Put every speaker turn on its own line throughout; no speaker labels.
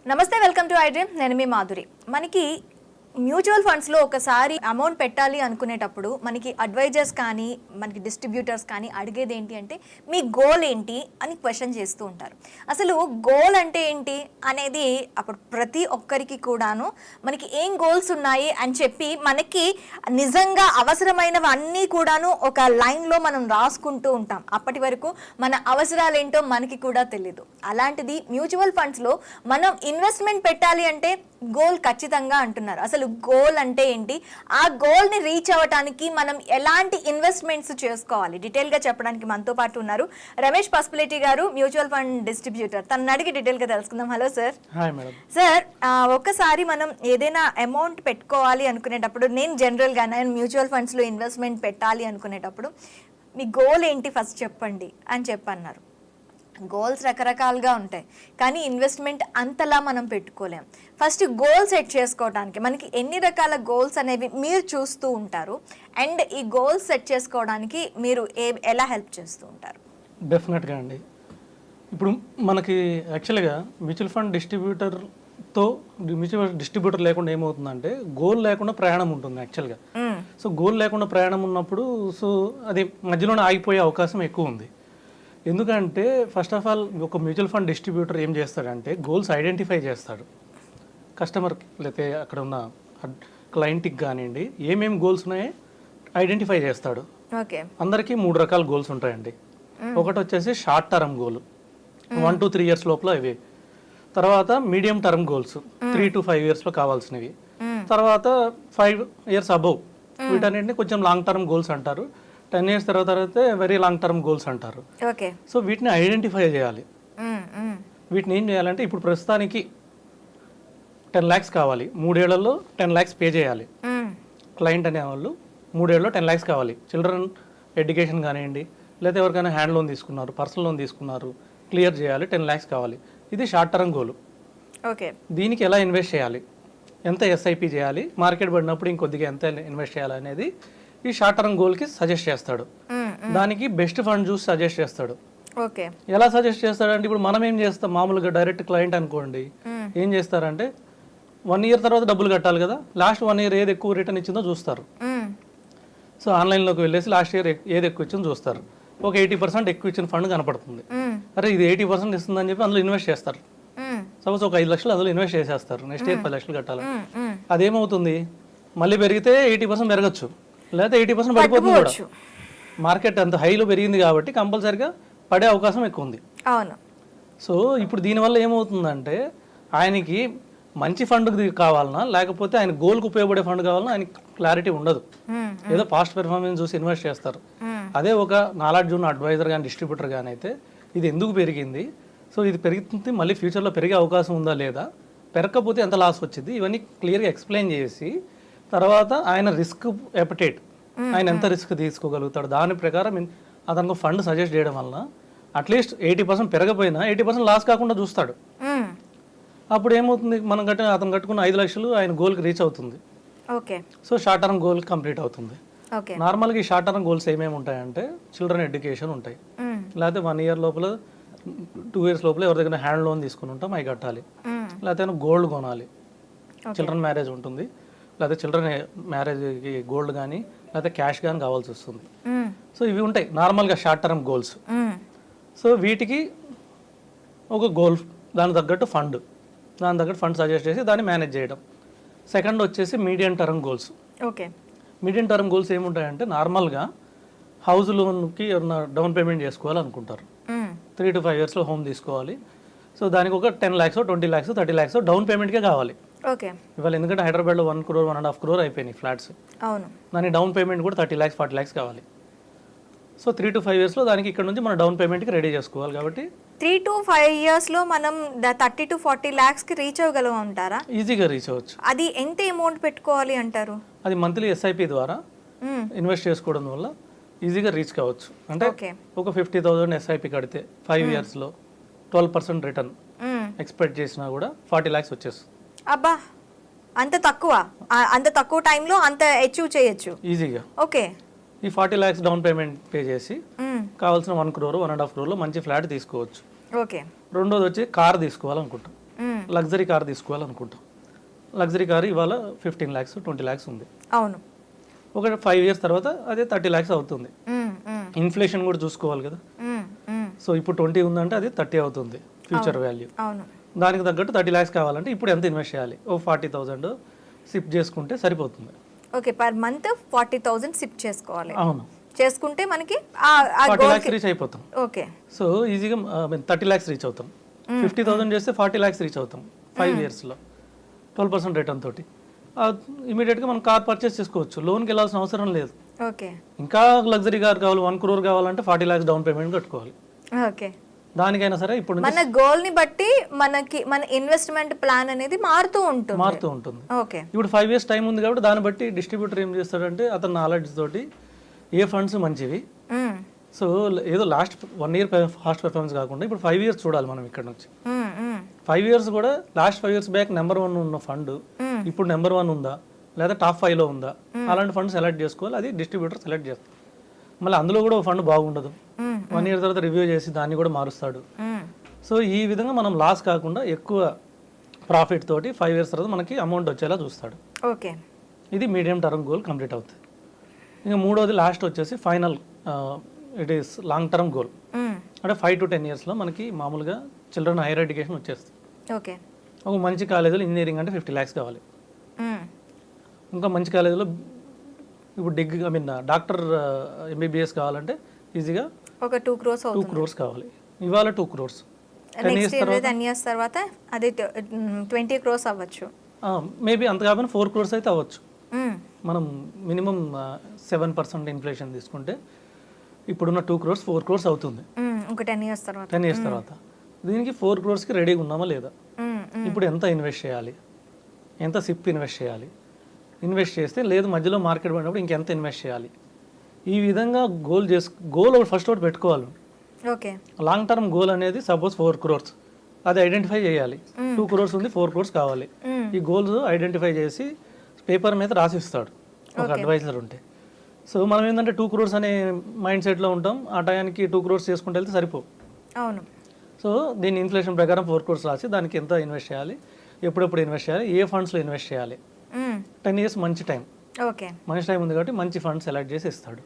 నమస్తే, welcome to I dream. నేను మీ మాధురి. మనకి మ్యూచువల్ ఫండ్స్లో ఒకసారి అమౌంట్ పెట్టాలి అనుకునేటప్పుడు మనకి అడ్వైజర్స్ కానీ మనకి డిస్ట్రిబ్యూటర్స్ కానీ అడిగేది ఏంటి అంటే మీ గోల్ ఏంటి అని క్వశ్చన్ చేస్తూ ఉంటారు. అసలు గోల్ అంటే ఏంటి అనేది అప్పుడు ప్రతి ఒక్కరికి కూడాను మనకి ఏం గోల్స్ ఉన్నాయి అని చెప్పి మనకి నిజంగా అవసరమైనవన్నీ కూడాను ఒక లైన్లో మనం రాసుకుంటూ ఉంటాం. అప్పటి వరకు మన అవసరాలు ఏంటో మనకి కూడా తెలియదు. అలాంటిది మ్యూచువల్ ఫండ్స్లో మనం ఇన్వెస్ట్మెంట్ పెట్టాలి అంటే గోల్ ఖచ్చితంగా అంటున్నారు. అసలు గోల్ అంటే ఏంటి, ఆ గోల్ని రీచ్ అవ్వడానికి మనం ఎలాంటి ఇన్వెస్ట్మెంట్స్ చేసుకోవాలి, డీటెయిల్గా చెప్పడానికి మనతో పాటు ఉన్నారు రమేష్ పసుపులేటి గారు, మ్యూచువల్ ఫండ్ డిస్ట్రిబ్యూటర్. తనని అడిగి డీటెయిల్గా తెలుసుకుందాం. Hello sir.
Hi madam.
Sir, ఒక్కసారి మనం ఏదైనా అమౌంట్ పెట్టుకోవాలి అనుకునేటప్పుడు, నేను మ్యూచువల్ ఫండ్స్లో ఇన్వెస్ట్మెంట్ పెట్టాలి అనుకునేటప్పుడు మీ గోల్ ఏంటి ఫస్ట్ చెప్పండి అని చెప్పన్నారు. గోల్స్ రకరకాలుగా ఉంటాయి, కానీ ఇన్వెస్ట్మెంట్ అంతలా మనం పెట్టుకోలేం. ఫస్ట్ గోల్ సెట్ చేసుకోవడానికి మనకి ఎన్ని రకాల గోల్స్ అనేవి మీరు చూస్తూ ఉంటారు, అండ్ ఈ గోల్స్ సెట్ చేసుకోవడానికి మీరు ఎలా హెల్ప్ చేస్తూ ఉంటారు?
డెఫినెట్గా అండి. ఇప్పుడు మనకి యాక్చువల్గా మ్యూచువల్ ఫండ్ డిస్ట్రిబ్యూటర్ లేకుండా ఏమవుతుందంటే గోల్ లేకుండా ప్రయాణం ఉంటుంది యాక్చువల్గా. సో గోల్ లేకుండా ప్రయాణం ఉన్నప్పుడు సో అది మధ్యలోనే ఆగిపోయే అవకాశం ఎక్కువ ఉంది. ఎందుకంటే ఫస్ట్ ఆఫ్ ఆల్ ఒక మ్యూచువల్ ఫండ్ డిస్ట్రిబ్యూటర్ ఏం చేస్తాడంటే గోల్స్ ఐడెంటిఫై చేస్తాడు. కస్టమర్కి లేకపోతే అక్కడ ఉన్న క్లయింట్కి కానివ్వండి ఏమేమి గోల్స్ ఉన్నాయో ఐడెంటిఫై చేస్తాడు. అందరికీ 3 రకాల గోల్స్ ఉంటాయండి. ఒకటి వచ్చేసి short term goal, 1 to 3 years లోపల ఇవి. తర్వాత medium term goals 3 to 5 years కావాల్సినవి. తర్వాత 5 years అబౌవ్ వీటన్నిటిని కొంచెం లాంగ్ టర్మ్ గోల్స్ అంటారు. 10 years తర్వాత వెరీ లాంగ్ టర్మ్ గోల్స్ అంటారు. సో వీటిని ఐడెంటిఫై చేయాలి. వీటిని ఏం చేయాలంటే ఇప్పుడు ప్రస్తుతానికి 10 lakhs కావాలి, 3 ఏళ్లలో 10 lakhs పే చేయాలి. క్లయింట్ అనేవాళ్ళు 3 ఏళ్ళలో 10 lakhs కావాలి. చిల్డ్రన్ ఎడ్యుకేషన్ కానివ్వండి, లేదా ఎవరికైనా హ్యాండ్ లోన్ తీసుకున్నారు, పర్సనల్ లోన్ తీసుకున్నారు, క్లియర్ చేయాలి, 10 lakhs కావాలి. ఇది షార్ట్ టర్మ్ గోల్. దీనికి ఎలా ఇన్వెస్ట్ చేయాలి, ఎంత ఎస్ఐపి చేయాలి, మార్కెట్ పడినప్పుడు ఇంకొద్దిగా ఎంత ఇన్వెస్ట్ చేయాలి అనేది ఈ షార్ట్ టర్మ్ గోల్కి సజెస్ట్ చేస్తాడు. దానికి బెస్ట్ ఫండ్ చూసి సజెస్ట్ చేస్తాడు. ఎలా సజెస్ట్ చేస్తాడంటే ఇప్పుడు మనం ఏం చేస్తాం, మామూలుగా డైరెక్ట్ క్లయింట్ అనుకోండి, ఏం చేస్తారంటే 1 year తర్వాత డబ్బులు కట్టాలి కదా, లాస్ట్ 1 year ఏది ఎక్కువ రిటర్న్ ఇచ్చిందో చూస్తారు. సో ఆన్లైన్లోకి వెళ్ళేసి లాస్ట్ ఇయర్ ఏది ఎక్కువ ఇచ్చిందో చూస్తారు. ఒక 80% ఎక్కువ ఇచ్చిన ఫండ్ కనపడుతుంది. అరే ఇది 80% ఇస్తుందని చెప్పి అందులో ఇన్వెస్ట్ చేస్తారు. సపోజ్ ఒక 5 లక్షలు అందులో ఇన్వెస్ట్ చేసేస్తారు. నెక్స్ట్ ఇయర్ 10 లక్షలు కట్టాలి. అదేమవుతుంది, మళ్ళీ పెరిగితే 80% పెరగచ్చు, లేకపోతే 80% పడిపోతుంది కూడా. మార్కెట్ అంత హైలో పెరిగింది కాబట్టి కంపల్సరిగా పడే అవకాశం ఎక్కువ ఉంది. సో ఇప్పుడు దీనివల్ల ఏమవుతుందంటే ఆయనకి మంచి ఫండ్ కావాలన్నా లేకపోతే ఆయన గోల్కి ఉపయోగపడే ఫండ్ కావాలన్నా ఆయనకి క్లారిటీ ఉండదు. ఏదో పాస్ట్ పెర్ఫార్మెన్స్ చూసి ఇన్వెస్ట్ చేస్తారు. అదే ఒక నాలెడ్జ్ ఉన్న అడ్వైజర్ కానీ డిస్ట్రిబ్యూటర్ కానీ అయితే ఇది ఎందుకు పెరిగింది, సో ఇది పెరుగుతుంది, మళ్ళీ ఫ్యూచర్లో పెరిగే అవకాశం ఉందా లేదా, పెరగకపోతే ఎంత లాస్ వచ్చింది, ఇవన్నీ క్లియర్గా ఎక్స్ప్లెయిన్ చేసి తర్వాత ఆయన రిస్క్ ఎపటేట్, ఆయన ఎంత రిస్క్ తీసుకోగలుగుతాడు దాని ప్రకారం అతనికి ఫండ్ సజెస్ట్ చేయడం వలన అట్లీస్ట్ 80% పెరగపోయినా 80% లాస్ కాకుండా చూస్తాడు. అప్పుడు ఏమవుతుంది, అతను కట్టుకున్న 5 లక్షలు ఆయన గోల్కి రీచ్ అవుతుంది. So short term goal complete అవుతుంది. నార్మల్గా ఈ షార్ట్ టర్మ్ గోల్స్ ఏమేమి ఉంటాయంటే చిల్డ్రన్ ఎడ్యుకేషన్ ఉంటాయి, లేకపోతే 1 year లోపల 2 years లోపల ఎవరి దగ్గర హ్యాండ్ లోన్ తీసుకుని ఉంటాం అవి కట్టాలి, లేకపోతే గోల్డ్ కొనాలి, చిల్డ్రన్ మ్యారేజ్ ఉంటుంది, లేకపోతే చిల్డ్రన్ మ్యారేజ్కి గోల్డ్ కానీ లేకపోతే క్యాష్ కానీ కావాల్సి వస్తుంది. సో ఇవి ఉంటాయి నార్మల్గా షార్ట్ టర్మ్ గోల్స్. సో వీటికి ఒక గోల్, దానికి తగ్గట్టు ఫండ్ సజెస్ట్ చేసి దాన్ని మేనేజ్ చేయడం. సెకండ్ వచ్చేసి medium term goals. Medium term goals ఏముంటాయంటే నార్మల్గా హౌస్ లోన్కి ఎవరైనా డౌన్ పేమెంట్ చేసుకోవాలనుకుంటారు, 3 to 5 years హోమ్ తీసుకోవాలి. సో దానికి ఒక 10 lakhs 20 lakhs 30 lakhs డౌన్ పేమెంట్కే కావాలి. ఇవాళ ఎందుకంటే హైదరాబాద్లో 1 crore 1.5 crore అయిపోయినాయి ఫ్లాట్స్. దాని డౌన్ పేమెంట్ కూడా 30 lakhs 40 lakhs కావాలి. సో 3 to 5 years దానికి ఇక్కడ నుంచి మన డౌన్ పేమెంట్కి రెడీ చేసుకోవాలి. కాబట్టి
3 to 5 years మనం 30 to 40 lakhs రీచ్ అవ్వగలం అంటారా?
ఈజీగా రీచ్ అవ్వచ్చు.
అది ఎంత అమౌంట్ పెట్టుకోవాలి అంటారు?
అది మంత్లీ ఎస్ఐపి ద్వారా ఇన్వెస్ట్ చేసుకోవడం వల్ల ఈజీగా రీచ్ కావచ్చు. అంటే ఒక 50,000 ఎస్ఐపి కడితే 5 years 12% రిటర్న్ ఎక్స్పెక్ట్ చేసినా కూడా 40 lakhs వచ్చేస్తుంది.
అబ్బా, అంత తక్కువ టైంలో అంత అచీవ్ చేయొచ్చు
ఈజీగా. ఈ 40 lakhs డౌన్ పేమెంట్ పే చేసి కావాల్సిన 1 crore 1.5 crore మంచి ఫ్లాట్ తీసుకోవచ్చు.
ఓకే.
రెండోది వచ్చి కార్ తీసుకోవాలనుకుంటాం, లగ్జరీ కార్ తీసుకోవాలనుకుంటాం. లగ్జరీ కార్ ఇవాళ 15 lakhs 20 lakhs ఉంది.
అవును.
ఒక 5 years తర్వాత అదే 30 lakhs అవుతుంది. ఇన్ఫ్లేషన్ కూడా చూసుకోవాలి కదా. సో ఇప్పుడు 20 ఉందంటే అది 30 అవుతుంది ఫ్యూచర్ వాల్యూ.
అవును.
దానికి తగ్గట్టు 30 lakhs కావాలంటే ఇప్పుడు ఎంత ఇన్వెస్ట్ చేయాలి? ఓ 40,000 సిప్ చేసుకుంటే సరిపోతుంది.
ఓకే, పర్ మంత్ 40,000 సిప్ చేసుకోవాలి.
అవును,
చేసుకుంటే మనకి
40 lakhs రీచ్ అయిపోతాం.
ఓకే.
సో ఈజీగా 30 lakhs రీచ్ అవుతాం. 50,000 చేస్తే 40 lakhs రీచ్ అవుతాం 5 yearsలో 12% రిటర్న్ తోటి. ఇమీడియట్గా మనం కార్ పర్చేస్ చేసుకోవచ్చు, లోన్కి వెళ్ళాల్సిన అవసరం లేదు.
ఓకే.
ఇంకా లగ్జరీ కార్ కావాలి 1 crore కావాలంటే 40 lakhs డౌన్ పేమెంట్ కట్టుకోవాలి.
ఓకే.
దానికైనా సరే ఇప్పుడు
మన గోల్ ని బట్టి మనకి మన ఇన్వెస్ట్మెంట్ ప్లాన్ అనేది మారుతూ ఉంటుంది. ఓకే.
ఇప్పుడు 5 years టైం ఉంది కాబట్టి దాన్ని బట్టి డిస్ట్రిబ్యూటర్ ఏం చేస్తాడంటే అతని నాలెడ్జ్ తోటి ఏ ఫండ్స్ మంచివి. సో ఏదో లాస్ట్ 1 year ఫాస్ట్ పెర్ఫార్మెన్స్ కాకుండా ఇప్పుడు 5 years చూడాలి మనం ఇక్కడ నుంచి. 5 years కూడా లాస్ట్ 5 years బ్యాక్ నెంబర్ 1 ఉన్న ఫండ్ ఇప్పుడు నెంబర్ 1 ఉందా లేదా టాప్ 5లో ఉందా, అలాంటి ఫండ్ సెలెక్ట్ చేసుకోవాలి. అది డిస్ట్రిబ్యూటర్ సెలెక్ట్ చేస్తాడు. మళ్ళీ అందులో కూడా ఒక ఫండ్ బాగుండదు, 1 year తర్వాత రివ్యూ చేసి దాన్ని కూడా మారుస్తాడు. సో ఈ విధంగా మనం లాస్ కాకుండా ఎక్కువ ప్రాఫిట్ తోటి 5 years తర్వాత మనకి అమౌంట్ వచ్చేలా చూస్తాడు.
ఓకే.
ఇది మీడియం టర్మ్ గోల్ కంప్లీట్ అవుతుంది. ఇంకా మూడోది లాస్ట్ వచ్చేసి final, it is long term goal. అంటే 5 to 10 yearsలో మనకి మామూలుగా చిల్డ్రన్ హైయర్ ఎడ్యుకేషన్ వచ్చేస్తుంది.
ఓకే.
ఒక మంచి కాలేజీలో ఇంజనీరింగ్ అంటే 50 lakhs కావాలి. ఇంకా మంచి కాలేజీలో ఇప్పుడు డాక్టర్ MBBS కావాలంటే ఈజీగా
ఒక 2 crores
2 crores కావాలి. ఇవాళ 2 crores.
నెక్స్ట్ 10 years తర్వాత అది 20 crores అవ్వచ్చు.
మేబీ అంత కాకపోయినా 4 crores అయితే అవ్వచ్చు. మనం మినిమం 7% ఇన్ఫ్లేషన్ తీసుకుంటే ఇప్పుడున్న 2 crores 4 crores అవుతుంది
ఒక 10 years తర్వాత.
10 years తర్వాత దీనికి 4 crores రెడీగా ఉన్నామా లేదా, ఇప్పుడు ఎంత ఇన్వెస్ట్ చేయాలి, ఎంత సిప్ ఇన్వెస్ట్ చేయాలి, ఇన్వెస్ట్ చేస్తే లేదు మధ్యలో మార్కెట్ పడినప్పుడు ఇంకెంత ఇన్వెస్ట్ చేయాలి, ఈ విధంగా గోల్ ఫస్ట్ ఒకటి పెట్టుకోవాలి.
ఓకే.
లాంగ్ టర్మ్ గోల్ అనేది సపోజ్ 4 crores, అది ఐడెంటిఫై చేయాలి. 2 crores ఉంది 4 crores కావాలి. ఈ గోల్స్ ఐడెంటిఫై చేసి పేపర్ మీద రాసిస్తాడు ఒక అడ్వైజర్ ఉంటే. సో మనం ఏంటంటే 2 crores అనే మైండ్ సెట్లో ఉంటాం, ఆ టయానికి 2 crores చేసుకుంటే వెళ్తే సరిపోవు.
అవును.
సో దీన్ని ఇన్ఫ్లేషన్ ప్రకారం 4 crores రాసి దానికి ఎంత ఇన్వెస్ట్ చేయాలి, ఎప్పుడెప్పుడు ఇన్వెస్ట్ చేయాలి, ఏ ఫండ్స్లో ఇన్వెస్ట్ చేయాలి. 10 years మంచి టైం.
ఓకే.
మంచి టైం ఉంది కాబట్టి మంచి ఫండ్ సెలెక్ట్ చేసి ఇస్తాడు.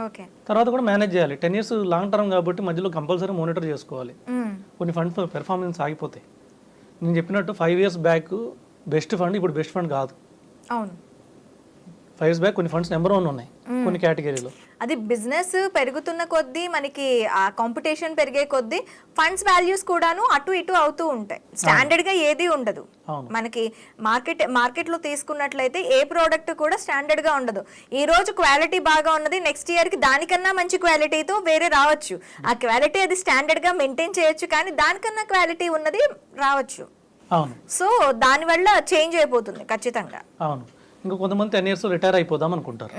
ఓకే.
తర్వాత కూడా మేనేజ్ చేయాలి. 10 years లాంగ్ టర్మ్ కాబట్టి మధ్యలో కంపల్సరీ మానిటర్ చేసుకోవాలి. కొన్ని ఫండ్స్ పెర్ఫార్మెన్స్ ఆగిపోతాయి. నేను చెప్పినట్టు 5 years బ్యాక్ బెస్ట్ ఫండ్ ఇప్పుడు బెస్ట్ ఫండ్ కాదు.
అవును.
5 years బ్యాక్ కొన్ని ఫండ్స్ నెంబర్ 1 ఉన్నాయి కొన్ని కేటగిరీలో.
అది బిజినెస్ పెరుగుతున్న కొద్దీ మనకి ఆ కాంపిటీషన్ పెరిగే కొద్దీ ఫండ్స్ వాల్యూస్ కూడాను అటు ఇటు అవుతూ ఉంటాయి. స్టాండర్డ్ గా ఏది ఉండదు. మనకి మార్కెట్ లో తీసుకున్నట్లయితే ఏ ప్రోడక్ట్ కూడా స్టాండర్డ్ గా ఉండదు. ఈ రోజు క్వాలిటీ బాగా ఉన్నది, నెక్స్ట్ ఇయర్ కి దానికన్నా మంచి క్వాలిటీతో వేరే రావచ్చు. ఆ క్వాలిటీ అది స్టాండర్డ్ గా మెయింటైన్ చేయొచ్చు, కానీ దానికన్నా క్వాలిటీ ఉన్నది రావచ్చు.
అవును.
సో దానివల్ల చేంజ్ అయిపోతుంది ఖచ్చితంగా.
అవును. ఇంకా కొంతమంది 10 years రిటైర్ అయిపోదాం అనుకుంటారు.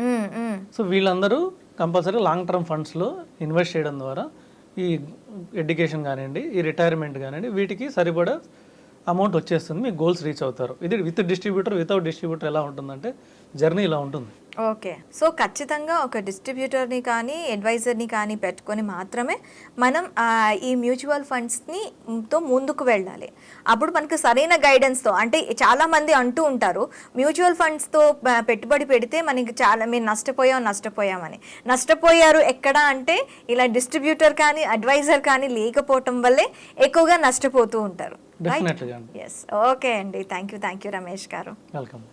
సో వీళ్ళందరూ కంపల్సరీ లాంగ్ టర్మ్ ఫండ్స్లో ఇన్వెస్ట్ చేయడం ద్వారా ఈ ఎడ్యుకేషన్ కానివ్వండి, ఈ రిటైర్మెంట్ కానివ్వండి, వీటికి సరిపడా అమౌంట్ వచ్చేస్తుంది, మీ గోల్స్ రీచ్ అవుతారు. ఇది విత్ డిస్ట్రిబ్యూటర్ వితౌట్ డిస్ట్రిబ్యూటర్ ఎలా ఉంటుందంటే జర్నీ ఇలా ఉంటుంది.
ఓకే. సో ఖచ్చితంగా ఒక డిస్ట్రిబ్యూటర్ని కానీ అడ్వైజర్ని కానీ పెట్టుకొని మాత్రమే మనం ఈ మ్యూచువల్ ఫండ్స్ని తో ముందుకు వెళ్ళాలి. అప్పుడు మనకు సరైన గైడెన్స్తో, అంటే చాలామంది అంటూ ఉంటారు మ్యూచువల్ ఫండ్స్తో పెట్టుబడి పెడితే మనకి మీరు నష్టపోయామని. నష్టపోయారు ఎక్కడ అంటే ఇలా డిస్ట్రిబ్యూటర్ కానీ అడ్వైజర్ కానీ లేకపోవటం వల్లే ఎక్కువగా నష్టపోతూ ఉంటారు.
డెఫినెట్గా.
ఎస్. ఓకే అండి, థ్యాంక్ యూ రమేష్ గారు.
వెల్కమ్.